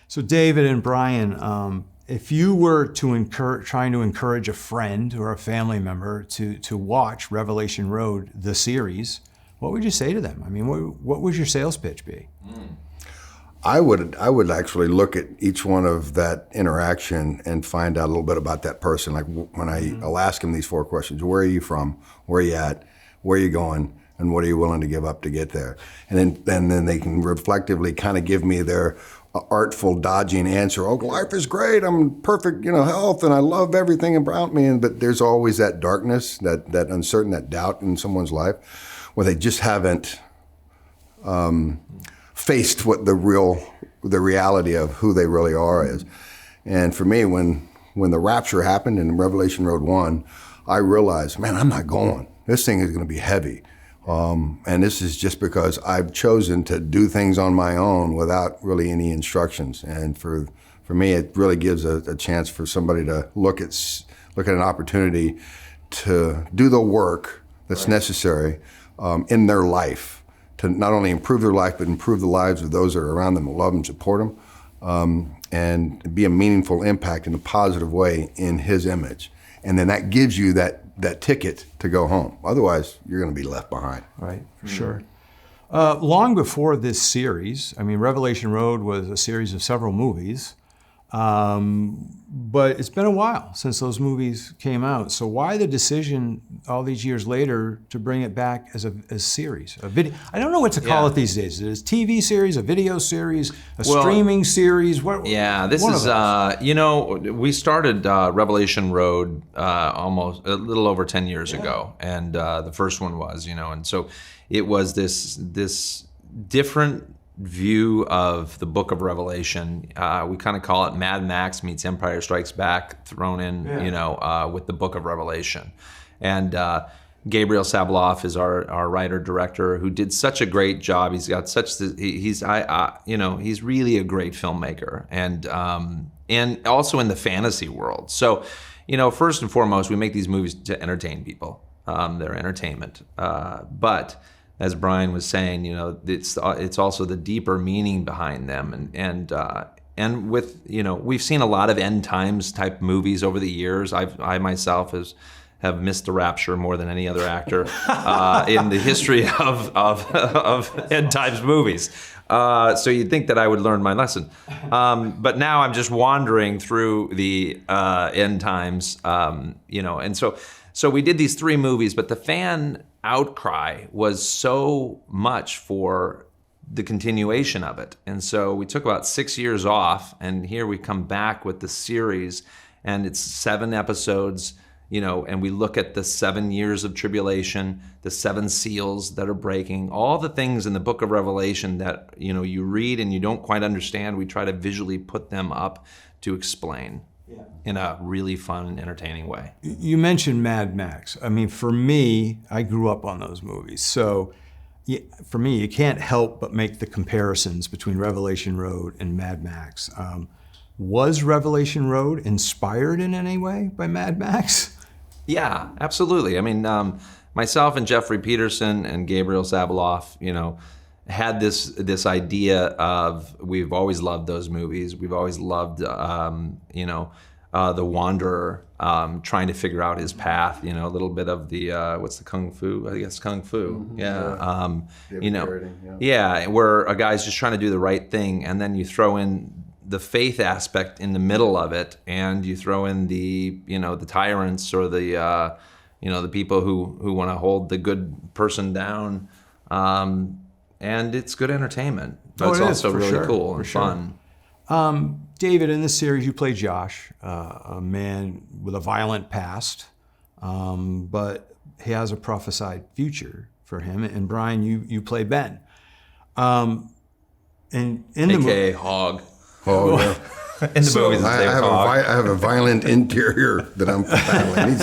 So David and Brian, if you were to trying to encourage a friend or a family member to watch Revelation Road, the series, what would you say to them? I mean, what would your sales pitch be? I would actually look at each one of that interaction and find out a little bit about that person. Like when I'll ask them these 4 questions: where are you from? Where are you at? Where are you going? And what are you willing to give up to get there? And then they can reflectively kind of give me their artful, dodging answer. Oh, life is great. I'm in perfect, health, and I love everything about me. But there's always that darkness, that uncertain, that doubt in someone's life, where they just haven't faced what the reality of who they really are is. And for me, when the rapture happened in Revelation Road 1, I realized, man, I'm not going. This thing is going to be heavy. And this is just because I've chosen to do things on my own without really any instructions. And for me, it really gives a chance for somebody to look at an opportunity to do the work that's necessary in their life to not only improve their life, but improve the lives of those that are around them, that love them, support them, and be a meaningful impact in a positive way in His image. And then that gives you that ticket to go home. Otherwise, you're going to be left behind. Right, for sure. Long before this series, I mean, Revelation Road was a series of several movies, but it's been a while since those movies came out. So why the decision all these years later to bring it back as a series, a video? I don't know what to call it these days. Is it a TV series, a video series, streaming series? This is, we started Revelation Road almost a little over 10 years ago, and the first one was, and so it was this different view of the book of Revelation. We kind of call it Mad Max meets Empire Strikes Back thrown in, with the book of Revelation. And Gabriel Sabloff is our writer-director who did such a great job. He's got he's really a great filmmaker, and also in the fantasy world. So, first and foremost, we make these movies to entertain people. They're entertainment, but as Brian was saying, it's also the deeper meaning behind them, and with we've seen a lot of end times type movies over the years. I myself have missed the rapture more than any other actor in the history of end times movies. So you'd think that I would learn my lesson, but now I'm just wandering through the end times, and so we did these 3 movies, but the fan outcry was so much for the continuation of it. And so we took about 6 years off, and here we come back with the series, and it's 7 episodes, and we look at the 7 years of tribulation, the 7 seals that are breaking, all the things in the book of Revelation that, you read and you don't quite understand. We try to visually put them up to explain. In a really fun and entertaining way. You mentioned Mad Max. I mean, for me, I grew up on those movies. So for me, you can't help but make the comparisons between Revelation Road and Mad Max. Was Revelation Road inspired in any way by Mad Max? Yeah, absolutely. I mean, myself and Jeffrey Peterson and Gabriel Sabloff, had this idea of, we've always loved those movies. We've always loved, the wanderer trying to figure out his path. A little bit of the what's the kung fu? I guess kung fu. Mm-hmm. Yeah. Where a guy's just trying to do the right thing, and then you throw in the faith aspect in the middle of it, and you throw in the the tyrants or the the people who want to hold the good person down. And it's good entertainment, but it's also really cool and fun. David, in this series, you play Josh, a man with a violent past, but he has a prophesied future for him. And Brian, you play Ben. And in AKA Hog. Oh, yeah. In the movies, I have a violent interior that I'm battling.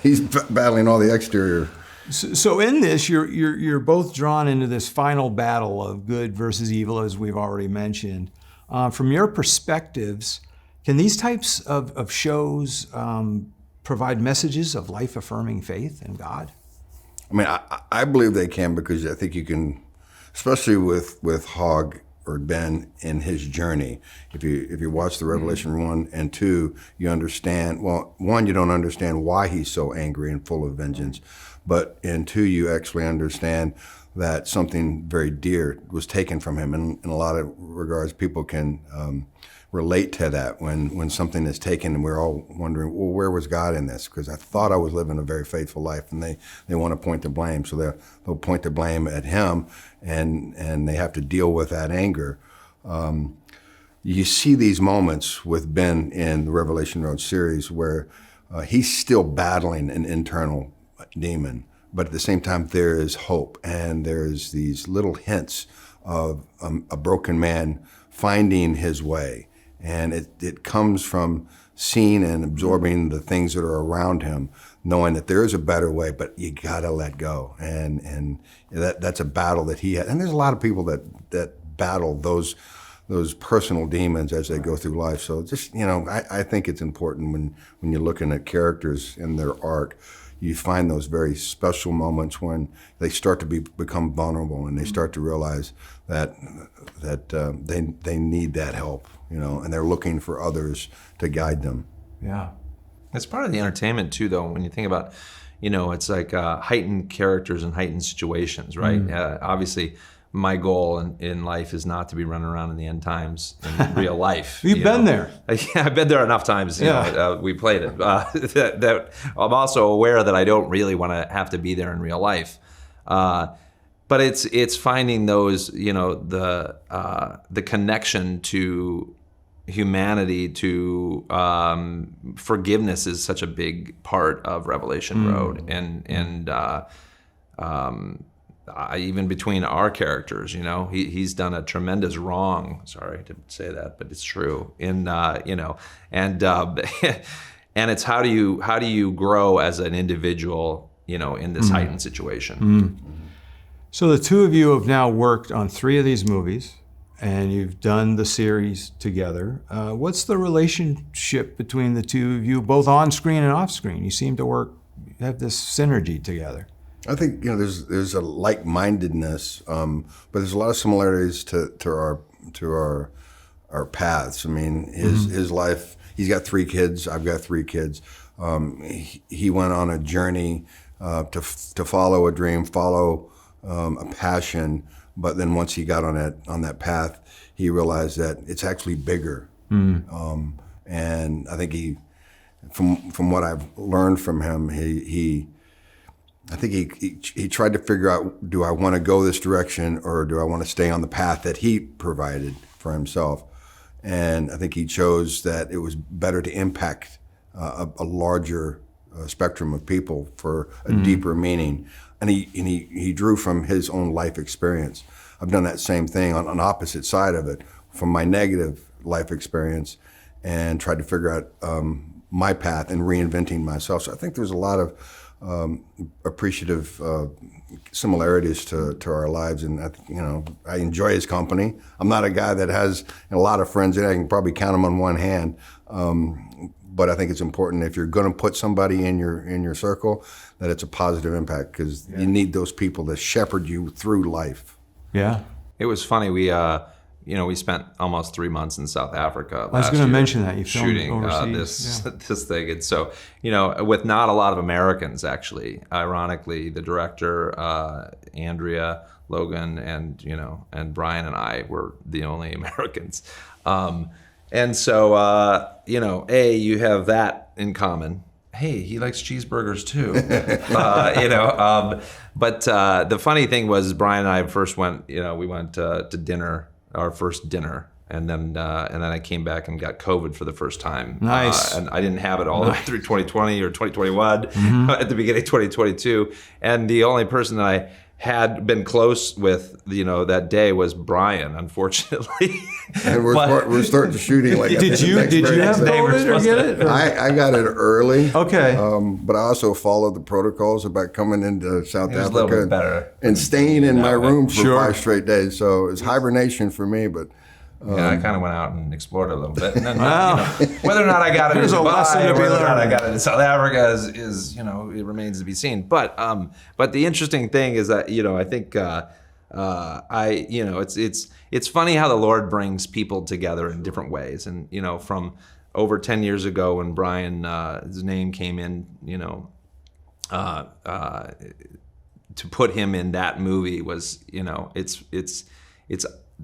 He's battling all the exterior. So in this, you're both drawn into this final battle of good versus evil, as we've already mentioned. From your perspectives, can these types of shows provide messages of life-affirming faith in God? I mean, I believe they can, because I think you can, especially with Hogg or Ben in his journey. If you watch the Revelation 1 and 2, you understand, well, 1, you don't understand why he's so angry and full of vengeance, but in 2, you actually understand that something very dear was taken from him. And in a lot of regards, people can relate to that when something is taken, and we're all wondering, well, where was God in this? Because I thought I was living a very faithful life, and they want to point the blame. So they'll point the blame at him, and they have to deal with that anger. You see these moments with Ben in the Revelation Road series where he's still battling an internal demon, but at the same time there is hope, and there's these little hints of a broken man finding his way. And it comes from seeing and absorbing the things that are around him, knowing that there is a better way, but you gotta let go. And that's a battle that he had. And there's a lot of people that battle those personal demons as they go through life. So just, I think it's important when you're looking at characters in their arc, you find those very special moments when they start to become vulnerable, and they start to realize that they need that help, and they're looking for others to guide them. Yeah. It's part of the entertainment too, though, when you think about, it's like heightened characters and heightened situations, right? Obviously, my goal in life is not to be running around in the end times in real life. You've been there. Yeah, I've been there enough times. We played it. That I'm also aware that I don't really want to have to be there in real life. But it's finding those, the connection to humanity, to forgiveness is such a big part of Revelation Road, and even between our characters, he's done a tremendous wrong. Sorry to say that, but it's true. And and it's how do you grow as an individual, in this heightened situation. So the two of you have now worked on 3 of these movies, and you've done the series together. What's the relationship between the two of you, both on screen and off screen? You seem to have this synergy together. I think there's a like-mindedness, but there's a lot of similarities to our paths. I mean, his life. He's got 3 kids. I've got 3 kids. He went on a journey to follow a dream, follow a passion. But then once he got on that path, he realized that it's actually bigger. And I think from what I've learned from him, I think he tried to figure out, do I want to go this direction, or do I want to stay on the path that he provided for himself? And I think he chose that it was better to impact a larger spectrum of people for a deeper meaning. And he drew from his own life experience. I've done that same thing on an opposite side of it, from my negative life experience, and tried to figure out my path and reinventing myself. So I think there's a lot of appreciative similarities to our lives, and I enjoy his company. I'm not a guy that has a lot of friends, and I can probably count them on one hand. But I think it's important, if you're going to put somebody in your circle, that it's a positive impact, because you need those people to shepherd you through life. Yeah. It was funny. We spent almost 3 months in South Africa. I was going to mention that you shooting overseas. this thing, and so with not a lot of Americans, actually. Ironically, the director Andrea, Logan, and Brian and I were the only Americans, and so you have that in common. Hey, he likes cheeseburgers too, But the funny thing was, Brian and I first went. We went to dinner. Our first dinner, and then I came back and got COVID for the first time. Nice. And I didn't have it all through 2020 or 2021 at the beginning of 2022. And the only person that I had been close with, that day was Brian, unfortunately. And we're starting to shooting like. Did you have COVID or get it? I got it early. Okay. But I also followed the protocols about coming into South Africa a little bit better. And staying in my room for Sure. 5 straight days. So it was hibernation for me, but. I kind of went out and explored a little bit. And then, whether or not I got it in There's a lesson Dubai, to or be whether or not I learned. got it in South Africa is it remains to be seen. But the interesting thing is that I think It's funny how the Lord brings people together in different ways. And, from over 10 years ago when Brian, his name came in, to put him in that movie was, it's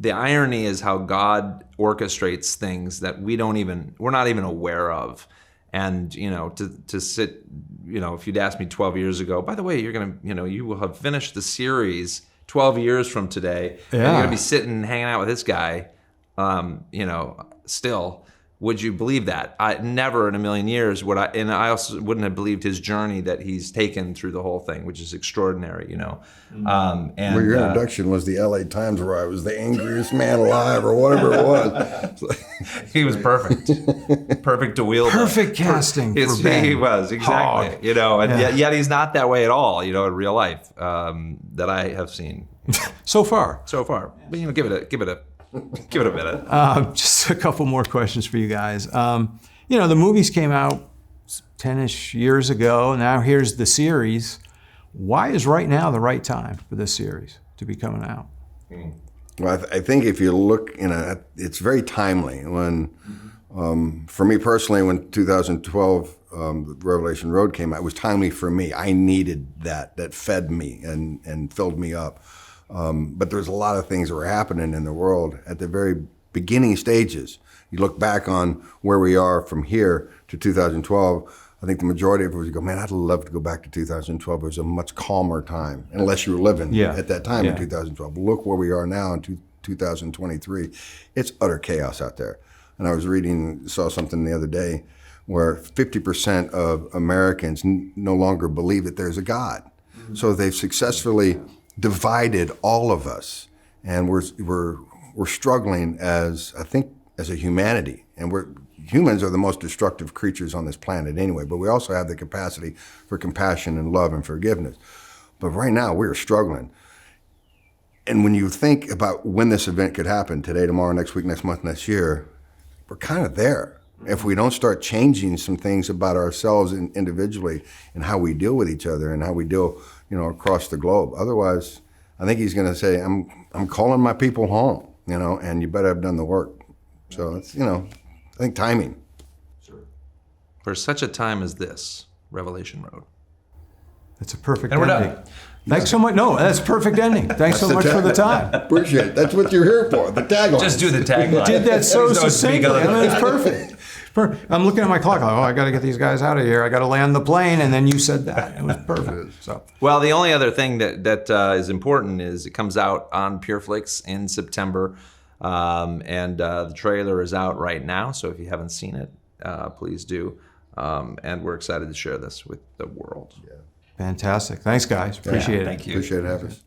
the irony is how God orchestrates things that we're not even aware of. And, to sit, if you'd asked me 12 years ago, by the way, you will have finished the series 12 years from today, and you're going to be sitting and hanging out with this guy, still. Would you believe that? I never in a million years would I, and I also wouldn't have believed his journey that he's taken through the whole thing, which is extraordinary, And Well, your introduction was the LA Times where I was the angriest man alive or whatever it was. He was perfect. Perfect to wield. Perfect casting for Ben. He was, exactly. Hog. And yet he's not that way at all, in real life, that I have seen. So far. But, give it a minute. Just a couple more questions for you guys. The movies came out 10-ish years ago. Now here's the series. Why is right now the right time for this series to be coming out? Well, I think if you look, it's very timely. When, for me personally, when 2012 Revelation Road came out, it was timely for me. I needed that. That fed me and filled me up. But there's a lot of things that were happening in the world at the very beginning stages. You look back on where we are from here to 2012, I think the majority of us go, man, I'd love to go back to 2012. It was a much calmer time, unless you were living at that time in 2012. But look where we are now in 2023. It's utter chaos out there. And I saw something the other day where 50% of Americans no longer believe that there's a God. Mm-hmm. So they've successfully divided all of us, and we're struggling as a humanity, and humans are the most destructive creatures on this planet anyway, but we also have the capacity for compassion and love and forgiveness. But right now we're struggling. And when you think about when this event could happen, today, tomorrow, next week, next month, next year, we're kind of there. If we don't start changing some things about ourselves individually and how we deal with each other and how we deal, across the globe. Otherwise, I think he's going to say, I'm calling my people home, and you better have done the work. So it's, I think timing. Sure. For such a time as this, Revelation Road. That's a perfect and ending. We're done. Thanks so much. No, that's a perfect ending. Thanks so much for the time. Appreciate it. That's what you're here for, the tagline. Just do the tagline. You did that so succinctly. It's perfect. I'm looking at my clock. I got to get these guys out of here. I got to land the plane, and then you said that. It was perfect. So, well, the only other thing that is important is it comes out on PureFlix in September, and the trailer is out right now. So if you haven't seen it, please do. And we're excited to share this with the world. Fantastic. Thanks, guys. Appreciate it. Thank you. Appreciate it having us.